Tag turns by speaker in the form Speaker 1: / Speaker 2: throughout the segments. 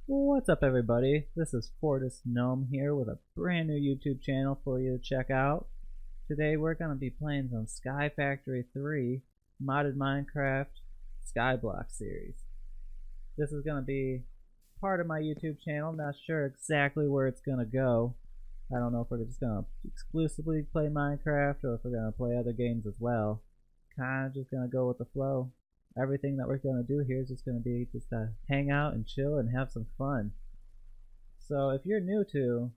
Speaker 1: What's up, everybody? This is Fortis Gnome here with a brand new YouTube channel for you to check out. Today we're going to be playing some Sky Factory 3 modded Minecraft Skyblock series. This is going to be part of my YouTube channel. Not sure exactly where it's going to go. I don't know if we're just going to exclusively play Minecraft or if we're going to play other games as well. Kind of just going to go with the flow. Everything that we're going to do here is just going to be just to hang out and chill and have some fun. So if you're new to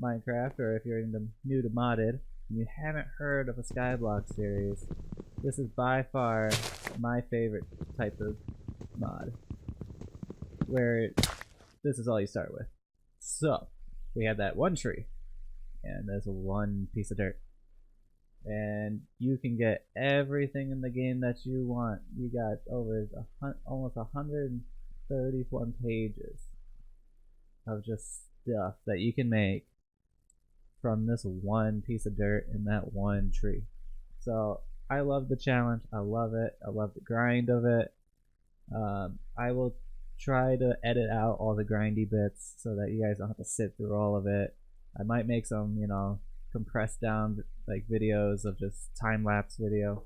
Speaker 1: Minecraft, or if you're new to modded and you haven't heard of a Skyblock series, this is by far my favorite type of mod, where this is all you start with. So we have that one tree and there's one piece of dirt, and you can get everything in the game that you want. You got over almost 131 pages of just stuff that you can make from this one piece of dirt in that one tree. So I love the challenge. I love it. I love the grind of it. I will try to edit out all the grindy bits so that you guys don't have to sit through all of it. I might make some, compressed down like videos of just time-lapse video,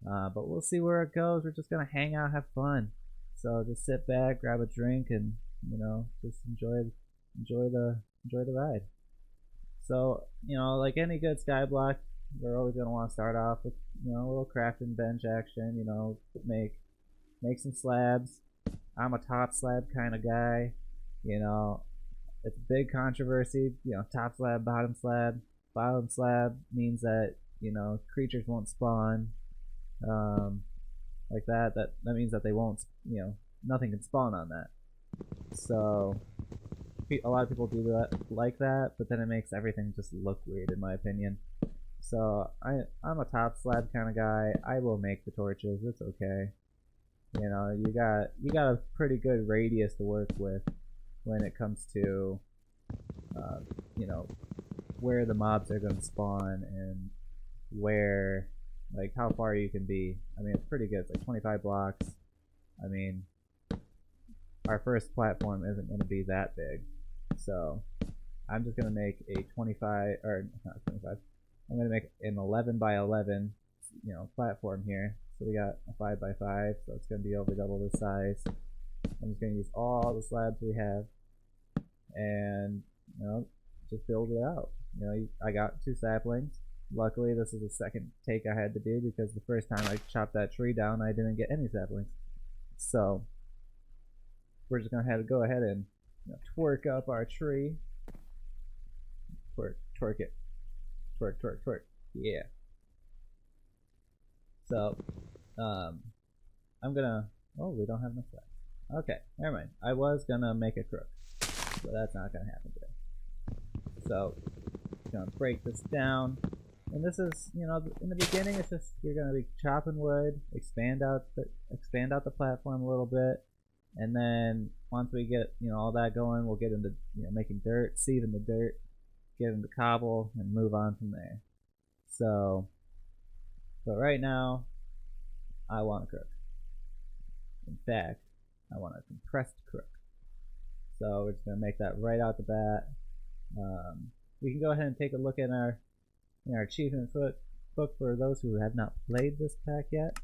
Speaker 1: but we'll see where it goes. We're just gonna hang out, have fun, so just sit back, grab a drink, and just enjoy the ride. So like any good skyblock, we're always gonna want to start off with a little crafting bench action. Make some slabs. I'm a top slab kind of guy. It's a big controversy, top slab, bottom slab. Bottom slab means that, creatures won't spawn, like that. That means that they won't, nothing can spawn on that. So, a lot of people do that, like that, but then it makes everything just look weird, in my opinion. So, I'm a top slab kind of guy. I will make the torches, it's okay. You got a pretty good radius to work with when it comes to, where the mobs are going to spawn and where, like, how far you can be. I mean, it's pretty good. It's like 25 blocks. I mean, our first platform isn't going to be that big. So, I'm just going to make a 25, or not 25. I'm going to make an 11 by 11, platform here. So we got a 5 by 5, so it's going to be over double the size. I'm just going to use all the slabs we have and, just build it out. I got 2 saplings. Luckily, this is the second take I had to do because the first time I chopped that tree down, I didn't get any saplings. So we're just gonna have to go ahead and twerk up our tree. Twerk it. Twerk. Yeah. So, I'm gonna. Oh, we don't have enough slabs. Okay, never mind. I was gonna make a crook, but that's not gonna happen today. So, gonna break this down, and this is, in the beginning, it's just you're gonna be chopping wood, expand out the platform a little bit, and then once we get all that going, we'll get into making dirt, sieving the dirt, get into cobble, and move on from there. So, but right now, I want a crook. In fact, I want a compressed crook. So we're just gonna make that right out the bat. We can go ahead and take a look at our achievement book for those who have not played this pack yet.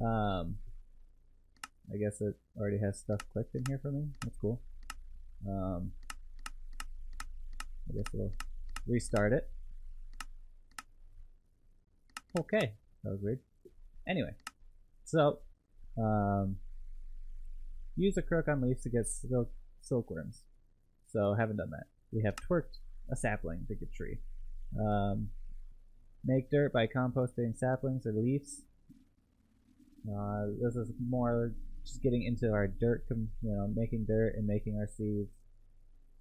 Speaker 1: I guess it already has stuff clicked in here for me. That's cool. I guess we'll restart it. Okay, that was weird. Anyway, so use a crook on leaves to get silkworms. So haven't done that. We have twerked a sapling to get tree. Make dirt by composting saplings or leaves. This is more just getting into our dirt, making dirt and making our seeds,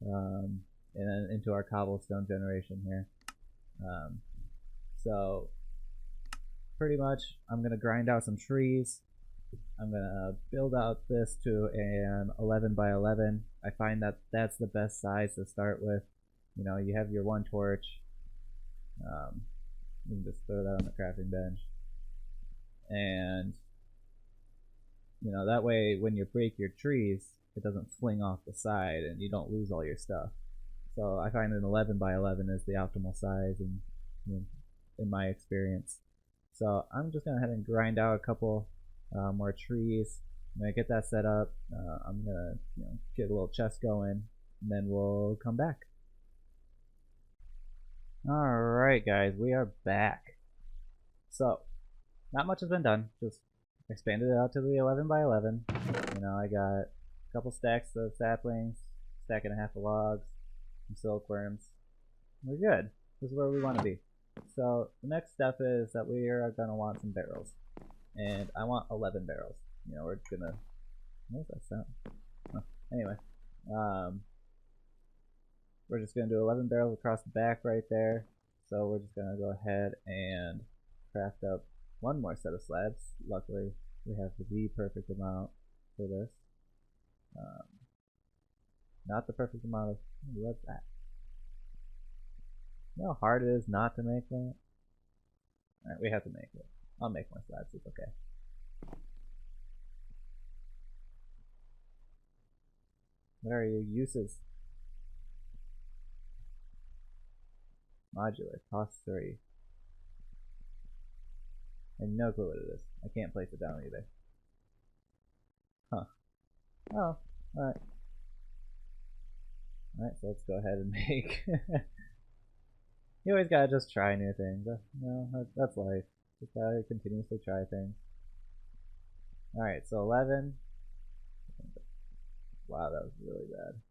Speaker 1: and then into our cobblestone generation here. So pretty much, I'm gonna grind out some trees. I'm gonna build out this to an 11 by 11. I find that that's the best size to start with. You have your one torch. You can just throw that on the crafting bench, and You know, that way when you break your trees, it doesn't fling off the side and you don't lose all your stuff. So I find an 11 by 11 is the optimal size in my experience. So I'm just going to head and grind out a couple more trees. I'm going to get that set up. I'm going to get a little chest going, and then we'll come back. Alright guys, we are back. So, not much has been done, just expanded it out to the 11 by 11. You know, I got a couple stacks of saplings, stack and a half of logs, some silkworms. We're good. This is where we want to be. So the next step is that we are going to want some barrels. And I want 11 barrels. You know, we're going to... What does that sound? Oh, anyway. We're just going to do 11 barrels across the back right there. So we're just going to go ahead and craft up one more set of slabs. Luckily, we have the perfect amount for this. Not the perfect amount of... What's that? You know how hard it is not to make that? Alright, we have to make it. I'll make more slabs, it's okay. What are your uses? Modular, cost 3. And no clue what it is. I can't place it down either. Huh. Oh, alright. Alright, so let's go ahead and make... You always gotta just try new things. You know, that's life. Just gotta continuously try things. Alright, so 11. Wow, that was really bad.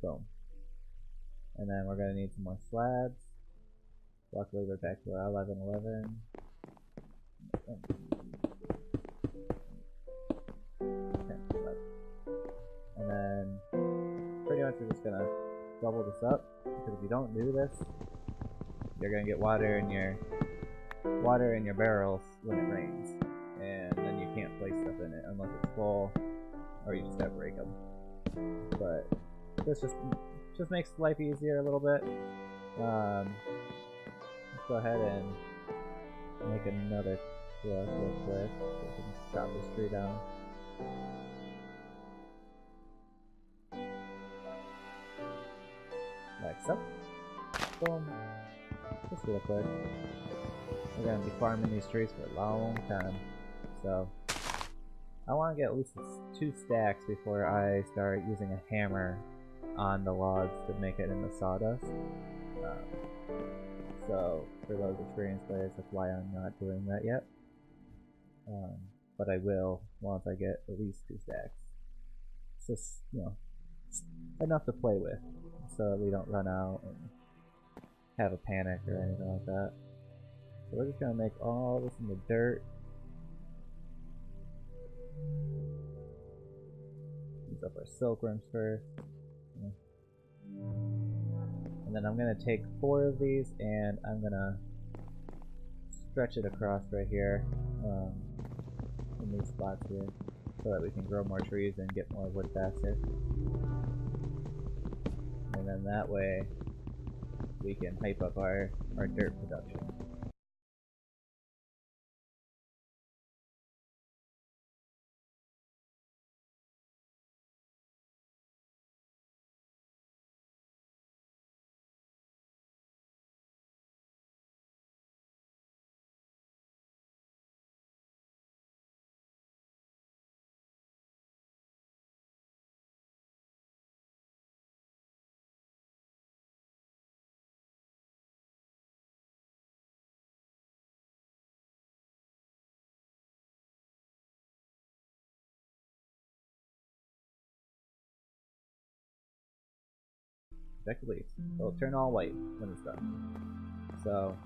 Speaker 1: Boom. And then we're gonna need some more slabs. Luckily, we're back to our 11. And then pretty much we're just gonna double this up, because if you don't do this, you're gonna get water in your barrels when it rains, and then you can't place stuff in it unless it's full, or you just gotta break them. But this just makes life easier a little bit. Let's go ahead and make another truck real quick so we can chop this tree down. Like so. Boom. Just real quick. We're gonna be farming these trees for a long time. So I want to get at least 2 stacks before I start using a hammer on the logs to make it into sawdust. So for those experienced players, that's why I'm not doing that yet. But I will once I get at least 2 stacks. It's just, you know, enough to play with, so that we don't run out and have a panic or anything like that. So we're just gonna make all this in the dirt. Use up our silkworms first. And then I'm gonna take 4 of these and I'm gonna stretch it across right here in these spots here, so that we can grow more trees and get more wood faster. And then that way we can hype up our dirt production. Protect the leaves. It'll turn all white when it's done. So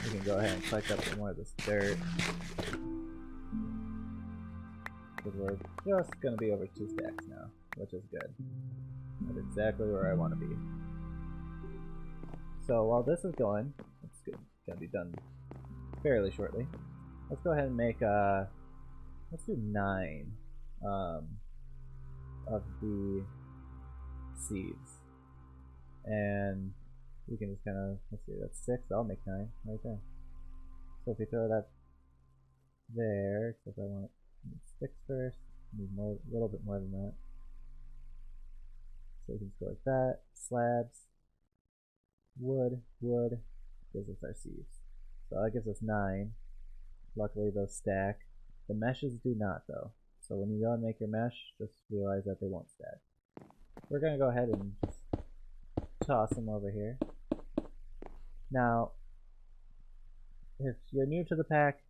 Speaker 1: we can go ahead and collect up some more of this dirt, because we're just going to be over 2 stacks now, which is good. That's exactly where I want to be. So while this is going, it's going to be done fairly shortly. Let's go ahead and make let's do 9 of the seeds, and we can just kind of, let's see, that's 6. I'll make 9 right there. So if we throw that there, except I want sticks first, need more, a little bit more than that. So we can just go like that. Slabs, wood, wood, gives us our seeds. So that gives us 9. Luckily those stack. The meshes do not though. So when you go and make your mesh, just realize that they won't stack. We're gonna go ahead and just toss them over here. Now, if you're new to the pack,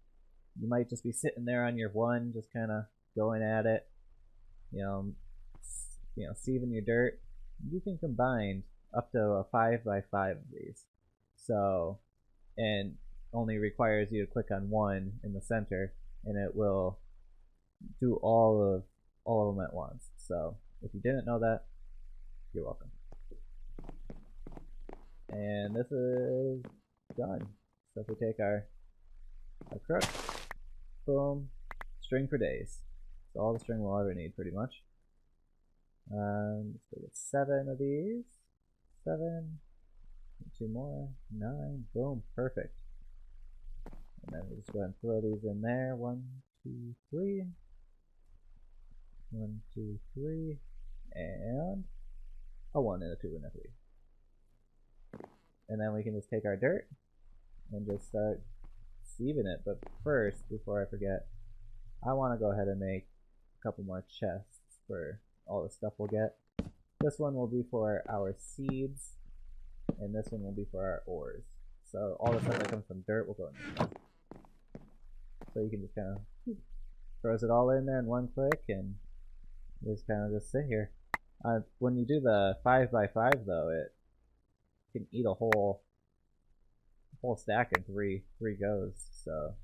Speaker 1: you might just be sitting there on your 1, just kind of going at it, sieving your dirt. You can combine up to a 5x5 of these. So, and only requires you to click on 1 in the center, and it will do all of them at once. So, if you didn't know that, you're welcome. And this is done. So if we take our crook, boom, string for days. So all the string we'll ever need, pretty much. Let's go get 7 of these. 7. 2 more. 9. Boom. Perfect. And then we'll just go ahead and throw these in there. 1, 2, 3. 1, 2, 3. And a 1 and a 2 and a 3. And then we can just take our dirt and just start sieving it. But first, before I forget, I want to go ahead and make a couple more chests for all the stuff we'll get. This one will be for our seeds, and this one will be for our ores. So all the stuff that comes from dirt will go in there. So you can just kind of throws it all in there in one click, and just kind of just sit here. When you do the 5x5 though, it can eat a whole stack in three goes. So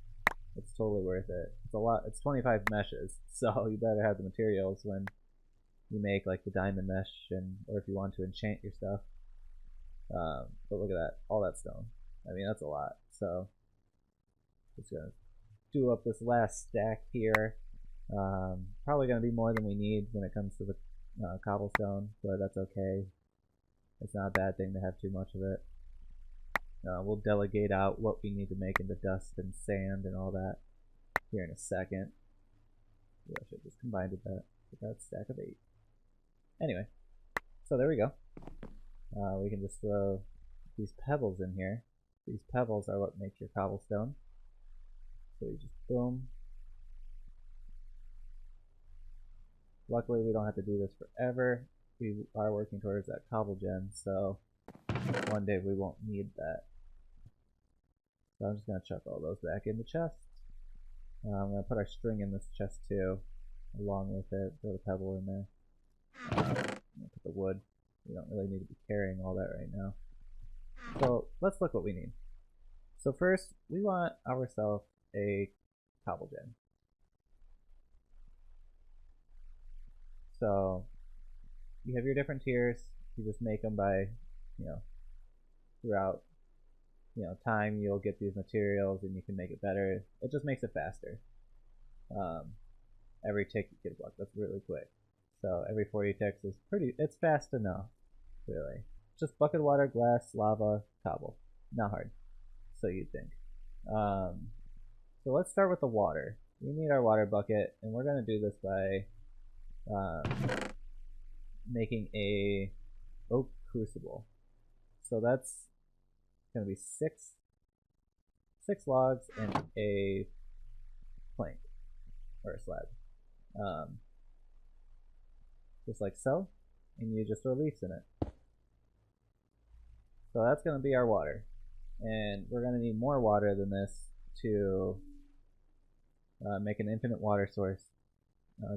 Speaker 1: it's totally worth it. It's a lot. It's 25 meshes, so you better have the materials when you make like the diamond mesh, or if you want to enchant your stuff. But look at that, all that stone. I mean, that's a lot. So just gonna do up this last stack here. Probably gonna be more than we need when it comes to the cobblestone, but that's okay. It's not a bad thing to have too much of it. We'll delegate out what we need to make into dust and sand and all that here in a second. Maybe I should just combined that with that stack of 8. Anyway, so there we go. We can just throw these pebbles in here. These pebbles are what make your cobblestone. So we just boom. Luckily we don't have to do this forever. We are working towards that cobble gen, so one day we won't need that. So I'm just going to chuck all those back in the chest. I'm going to put our string in this chest too, along with it. Throw the pebble in there. I'm going to put the wood. We don't really need to be carrying all that right now. So let's look what we need. So first, we want ourselves a cobble gen. So you have your different tiers. You just make them by, throughout, time you'll get these materials and you can make it better. It just makes it faster. Every tick you get a block. That's really quick. So every 40 ticks is it's fast enough, really. Just bucket of water, glass, lava, cobble. Not hard. So you'd think. So let's start with the water. We need our water bucket, and we're going to do this by making a oak crucible. So that's going to be six logs and a plank or a slab, just like so, and you just throw leaves in it. So that's going to be our water, and we're going to need more water than this to make an infinite water source,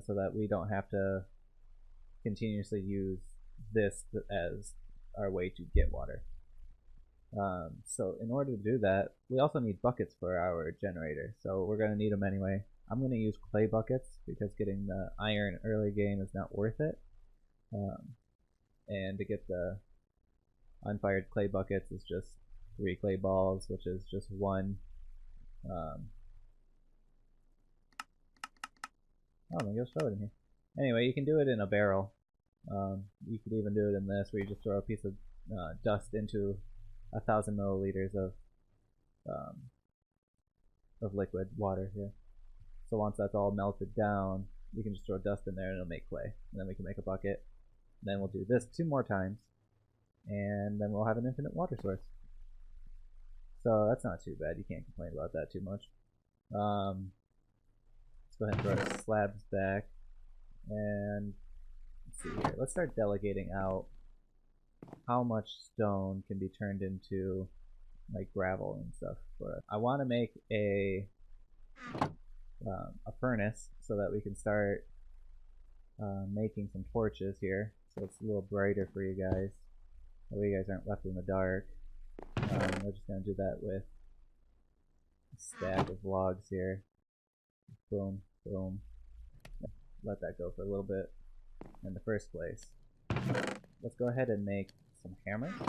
Speaker 1: so that we don't have to continuously use this as our way to get water. So in order to do that, we also need buckets for our generator. So we're going to need them anyway. I'm going to use clay buckets because getting the iron early game is not worth it. And to get the unfired clay buckets is just 3 clay balls, which is just 1. Maybe I'll show it in here. Anyway, you can do it in a barrel. You could even do it in this, where you just throw a piece of dust into 1,000 milliliters of of liquid water here. So once that's all melted down, we can just throw dust in there and it'll make clay. And then we can make a bucket. And then we'll do this 2 more times. And then we'll have an infinite water source. So that's not too bad. You can't complain about that too much. Let's go ahead and throw our slabs back. And let's see here. Let's start delegating out how much stone can be turned into like gravel and stuff for us. I want to make a furnace so that we can start making some torches here, so it's a little brighter for you guys. That way you guys aren't left in the dark. We're just gonna do that with a stack of logs here. Boom, boom. Let that go for a little bit in the first place. Let's go ahead and make some hammers.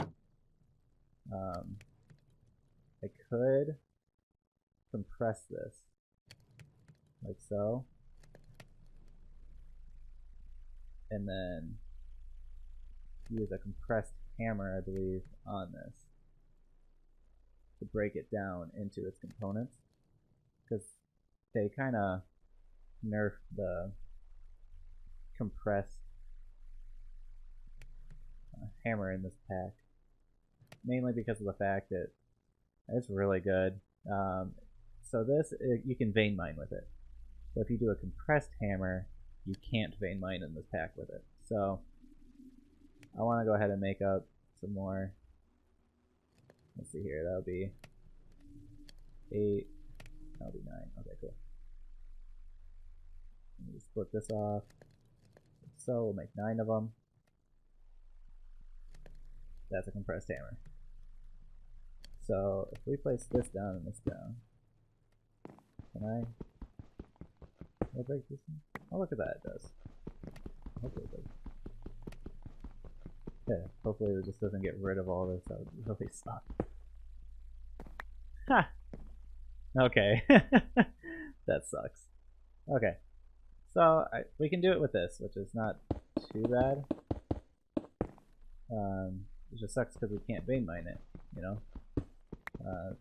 Speaker 1: I could compress this like so, and then use a compressed hammer, I believe, on this to break it down into its components, because they kind of nerfed the compressed hammer in this pack, mainly because of the fact that it's really good. So this, you can vein mine with it. So if you do a compressed hammer, you can't vein mine in this pack with it. So I want to go ahead and make up some more. Let's see here, that'll be 8, that'll be 9. Okay, cool. Let me split this off. So we'll make 9 of them. That's a compressed hammer. So if we place this down and this down, can I break this one? Oh, look at that, it does. Hopefully it does. Yeah, hopefully it just doesn't get rid of all this. That would really suck. Ha! Okay. That sucks. Okay. So we can do it with this, which is not too bad. It just sucks because we can't vein mine it, you know?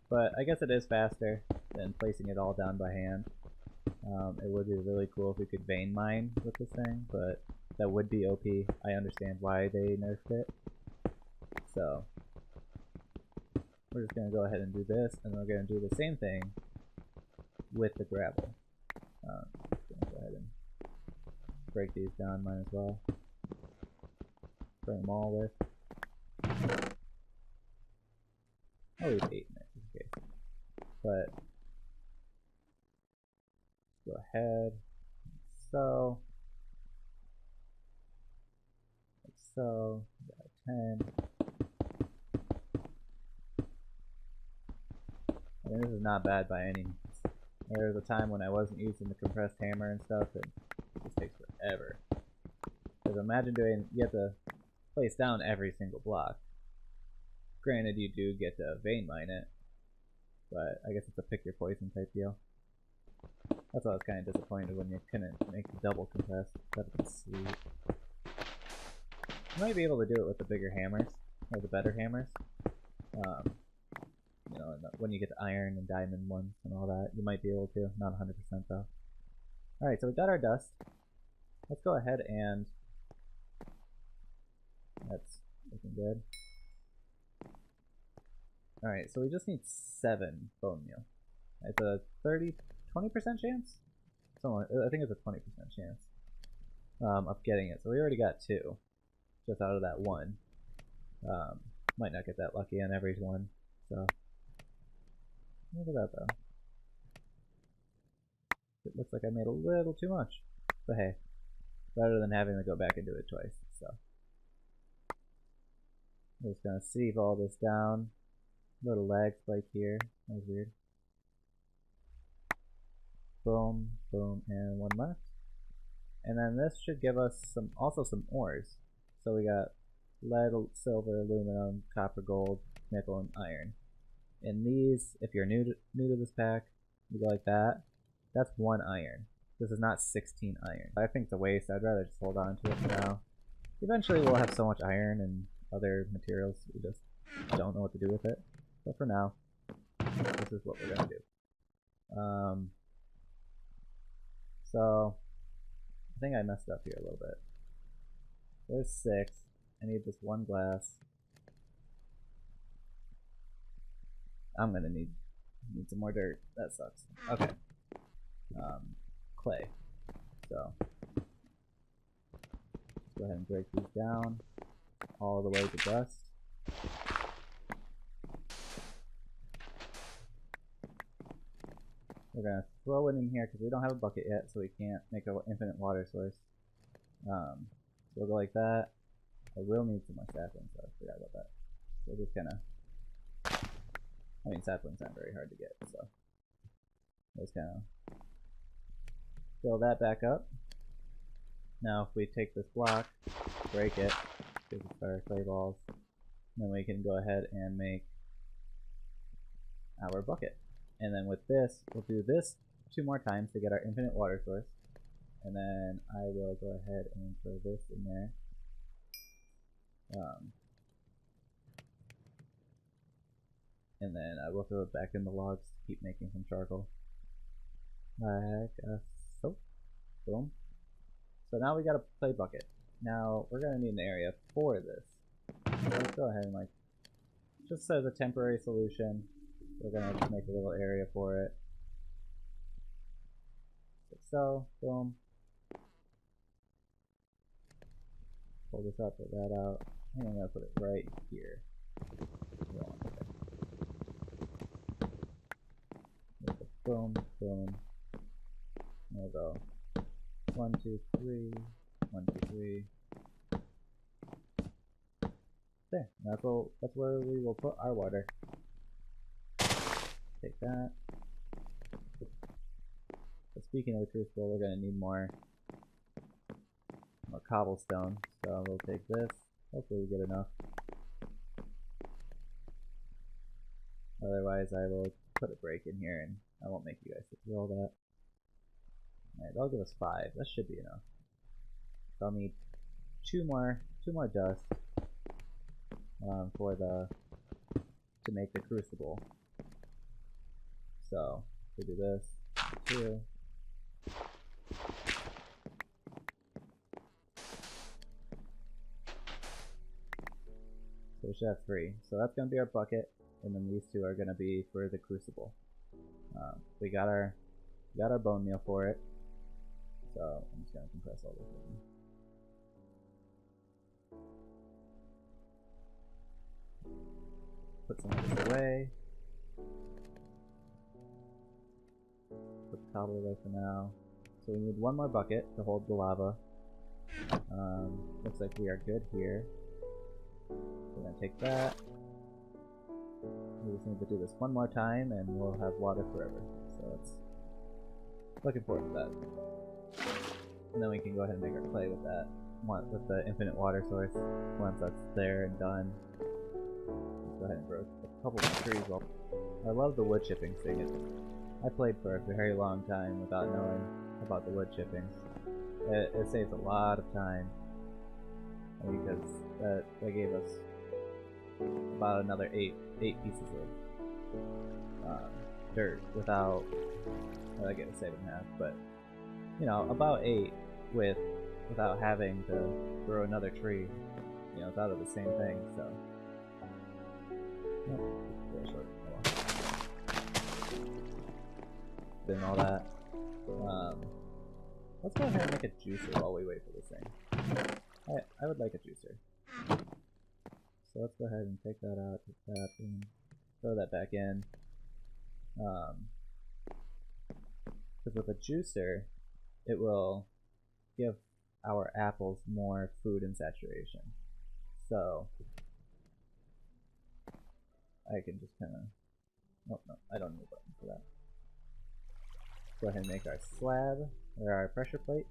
Speaker 1: But I guess it is faster than placing it all down by hand. It would be really cool if we could vein mine with this thing, but that would be OP. I understand why they nerfed it. So we're just going to go ahead and do this, and we're going to do the same thing with the gravel. Just gonna go ahead and break these down, might as well. Bring them all with. I'll leave 8 in there, okay. But go ahead, like so, got 10. I mean, this is not bad by any means. There was a time when I wasn't using the compressed hammer and stuff, and it just takes forever. Because imagine you have to place down every single block. Granted, you do get to vein mine it, but I guess it's a pick your poison type deal. That's why I was kind of disappointed when you couldn't make the double compressed. That'd be sweet. You might be able to do it with the bigger hammers, or the better hammers. You know, when you get the iron and diamond ones and all that, you might be able to. Not 100% though. Alright, so we got our dust. Let's go ahead and... That's looking good. Alright, so we just need 7 bone meal. It's a 20% chance? I think it's a 20% chance of getting it. So we already got 2 just out of that 1. Might not get that lucky on every one. So look at that though. It looks like I made a little too much. But hey, better than having to go back and do it twice. So I'm just gonna sieve all this down. Little lag spike here. That was weird. Boom, boom, and 1 left. And then this should give us also some ores. So we got lead, silver, aluminum, copper, gold, nickel, and iron. And these, if you're new to this pack, you go like that. That's 1 iron. This is not 16 iron. I think it's a waste. I'd rather just hold on to it for now. Eventually we'll have so much iron and other materials, we just don't know what to do with it. But for now, this is what we're gonna do. Um, so I think I messed up here a little bit. There's 6. I need this 1 glass. I'm gonna need some more dirt. That sucks. Okay. Clay. So let's go ahead and break these down all the way to dust. We're gonna throw it in here because we don't have a bucket yet, so we can't make an infinite water source. So we'll go like that. I will need some more saplings, so I forgot about that. So we're just gonna, I mean, saplings aren't very hard to get, so just kind of fill that back up. Now if we take this block, break it, give us our clay balls, then we can go ahead and make our bucket. And then with this, we'll do this 2 more times to get our infinite water source. And then I will go ahead and throw this in there. And then I will throw it back in the logs to keep making some charcoal. Like so. Boom. So now we got a clay bucket. Now we're gonna need an area for this. So let's go ahead and like, just as a temporary solution, we're gonna just make a little area for it. Like so, boom. Pull this up, pull that out, and I'm gonna put it right here. Boom, boom. And we'll go 1, 2, 3, 1, 2, 3. There. That's where we will put our water. Take that. So speaking of the crucible, we're gonna need more cobblestone. So we'll take this. Hopefully we get enough. Otherwise, I will put a break in here, and I won't make you guys sit through all that. Alright, that'll give us 5. That should be enough. So I'll need 2 more dust to make the crucible. So we do this 2. So we should have 3. So that's gonna be our bucket, and then these 2 are gonna be for the crucible. We got our bone meal for it. So I'm just gonna compress all this in. Put some of this away. Put the cobble away for now. So we need 1 more bucket to hold the lava. Looks like we are good here. We're gonna take that. We just need to do this 1 more time and we'll have water forever. So it's looking forward to that. And then we can go ahead and make our clay with that, with the infinite water source. Once that's there and done, let's go ahead and grow a couple more trees. Well, I love the wood chipping thing. I played for a very long time without knowing about the wood chippings. It saves a lot of time because that gave us about another 8 pieces of dirt without. Well, I get 7.5, but you know, about 8 without having to grow another tree. You know, it's out of the same thing. So, really short. Doing all that. Let's go ahead and make a juicer while we wait for this thing. I would like a juicer. So let's go ahead and take that out, take that, and throw that back in. Because with a juicer, it will give our apples more food and saturation. So I can just kind of, oh no, I don't need a button for that. Go ahead and make our slab, or our pressure plate.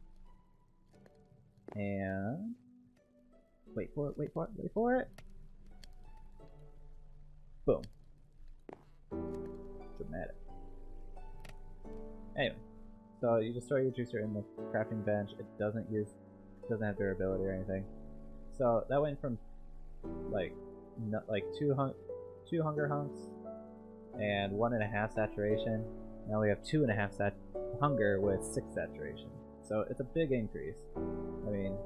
Speaker 1: And wait for it, wait for it, wait for it! Boom. Dramatic. Anyway, so you just throw your juicer in the crafting bench. It doesn't have durability or anything. So that went from like two hunger hunks and 1.5 saturation Now we have 2.5 hunger with 6 saturation. So it's a big increase. I mean,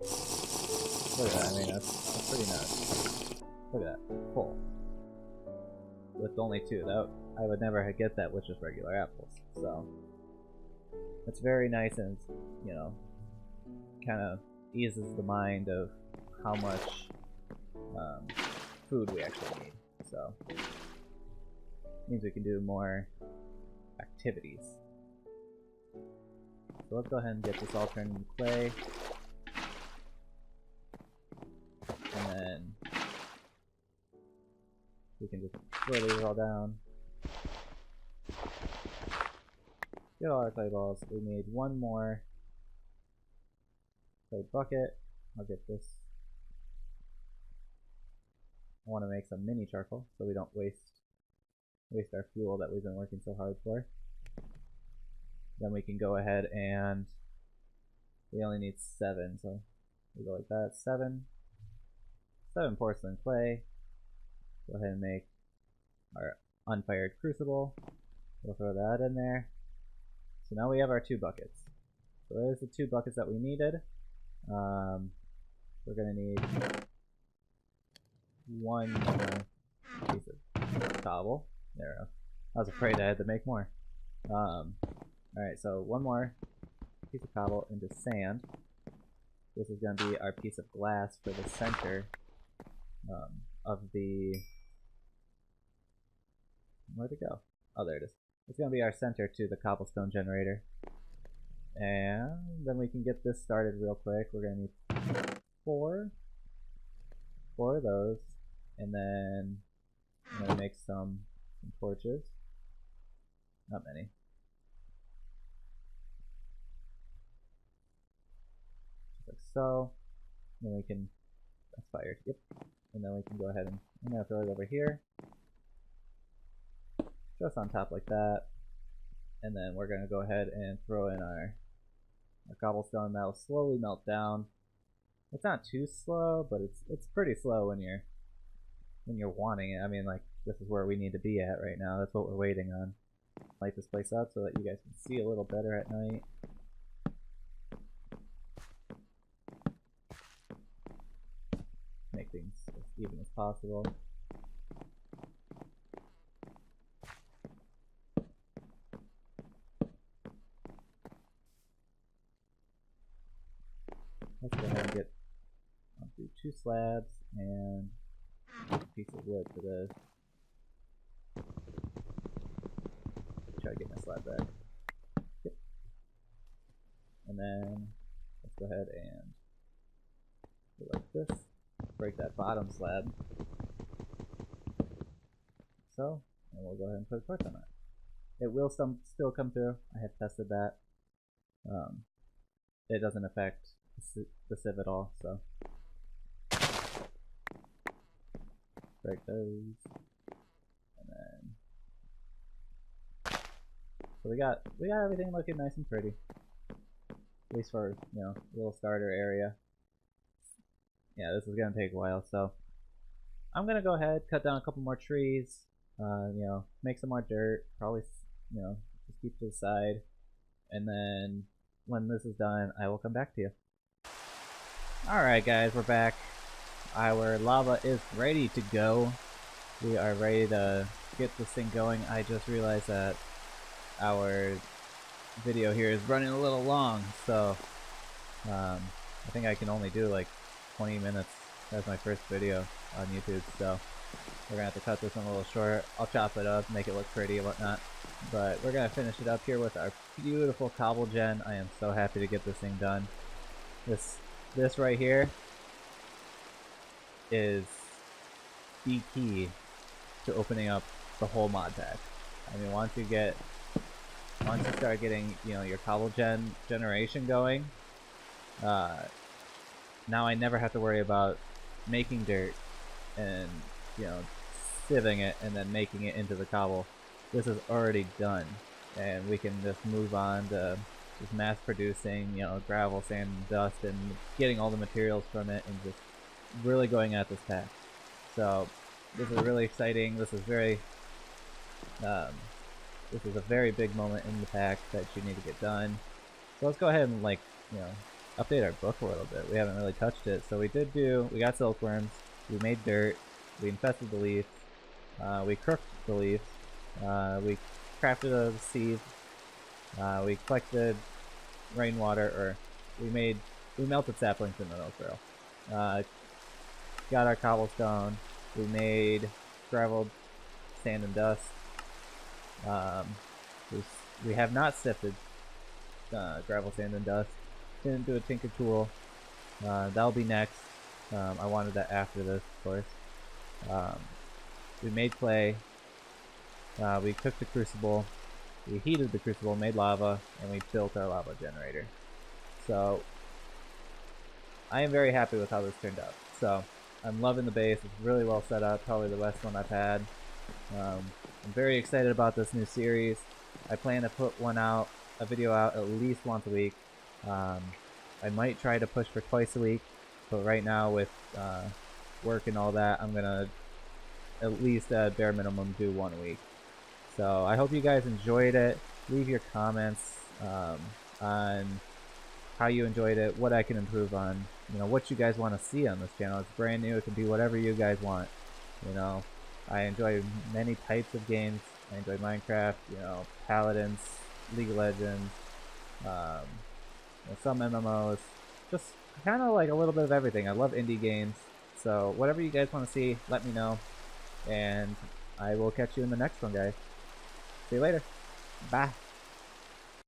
Speaker 1: look at that. I mean, that's pretty nuts. Look at that. Full. With only 2. I would never get that with just regular apples. So it's very nice, and you know, kind of eases the mind of how much food we actually need. So means we can do more activities. So let's go ahead and get this all turned into clay. And then we can just throw these all down. Get all our clay balls. We need one more clay bucket. I'll get this. I want to make some mini charcoal so we don't waste our fuel that we've been working so hard for. Then we can go ahead and we only need 7, so we go like that. 7 porcelain clay. Go ahead and make our unfired crucible. We'll throw that in there. So now we have our 2 buckets. So there's the 2 buckets that we needed. We're gonna need one more piece of cobble. There we go. I was afraid I had to make more. Alright, so one more piece of cobble into sand. This is going to be our piece of glass for the center of the... Where'd it go? Oh, there it is. It's going to be our center to the cobblestone generator. And then we can get this started real quick. We're going to need 4 of those. And then I'm going to make some torches. Not many. Just like so. And then we can... That's fired. Yep. And then we can go ahead and I'm going to throw it over here. Just on top like that. And then we're going to go ahead and throw in our cobblestone. That'll slowly melt down. It's not too slow, but it's pretty slow when you're wanting it. I mean, like, this is where we need to be at right now. That's what we're waiting on. Light this place up so that you guys can see a little better at night. Make things as even as possible. Let's go ahead and get, I'll do 2 slabs and a piece of wood for this. Try to get my slab back. Yep. And then let's go ahead and do like this. Break that bottom slab. So, and we'll go ahead and put a torch on that. It will still come through. I have tested that. It doesn't affect the sieve at all, so break those, and then so we got everything looking nice and pretty, at least for, you know, a little starter area. Yeah, this is gonna take a while, so I'm gonna go ahead, cut down a couple more trees, you know, make some more dirt, probably, you know, just keep to the side, and then when this is done, I will come back to you. Alright guys, we're back. Our lava is ready to go. We are ready to get this thing going. I just realized that our video here is running a little long, so I think I can only do like 20 minutes. That's my first video on YouTube, so we're gonna have to cut this one a little short. I'll chop it up, make it look pretty and whatnot, but we're gonna finish it up here with our beautiful cobble gen. I am so happy to get this thing done. This right here is the key to opening up the whole mod pack. I mean, once you start getting, you know, your cobble generation going, now I never have to worry about making dirt and, you know, sieving it and then making it into the cobble. This is already done, and we can just move on to just mass producing, you know, gravel, sand, and dust, and getting all the materials from it, and just really going at this pack. So this is really exciting. This is very this is a very big moment in the pack that you need to get done. So let's go ahead and, like, you know, update our book a little bit. We haven't really touched it. So we got silkworms, we made dirt, we infested the leaf, we cooked the leaf, we crafted a sieve, we collected rainwater, or we melted saplings in the milk barrel. Got our cobblestone, we made gravel, sand, and dust. We have not sifted gravel, sand, and dust. Didn't do a tinker tool. That'll be next. I wanted that after this, of course. We made clay. We cooked the crucible. We heated the crucible, made lava, and we built our lava generator. So I am very happy with how this turned out. So I'm loving the base. It's really well set up. Probably the best one I've had. I'm very excited about this new series. I plan to put a video out at least once a week. I might try to push for twice a week, but right now with work and all that, I'm gonna at least at bare minimum do one a week. So I hope you guys enjoyed it. Leave your comments on how you enjoyed it, what I can improve on, you know, what you guys want to see on this channel. It's brand new. It can be whatever you guys want. You know, I enjoy many types of games. I enjoy Minecraft, you know, Paladins, League of Legends, you know, some MMOs, just kind of like a little bit of everything. I love indie games. So whatever you guys want to see, let me know. And I will catch you in the next one, guys. See you later. Bye.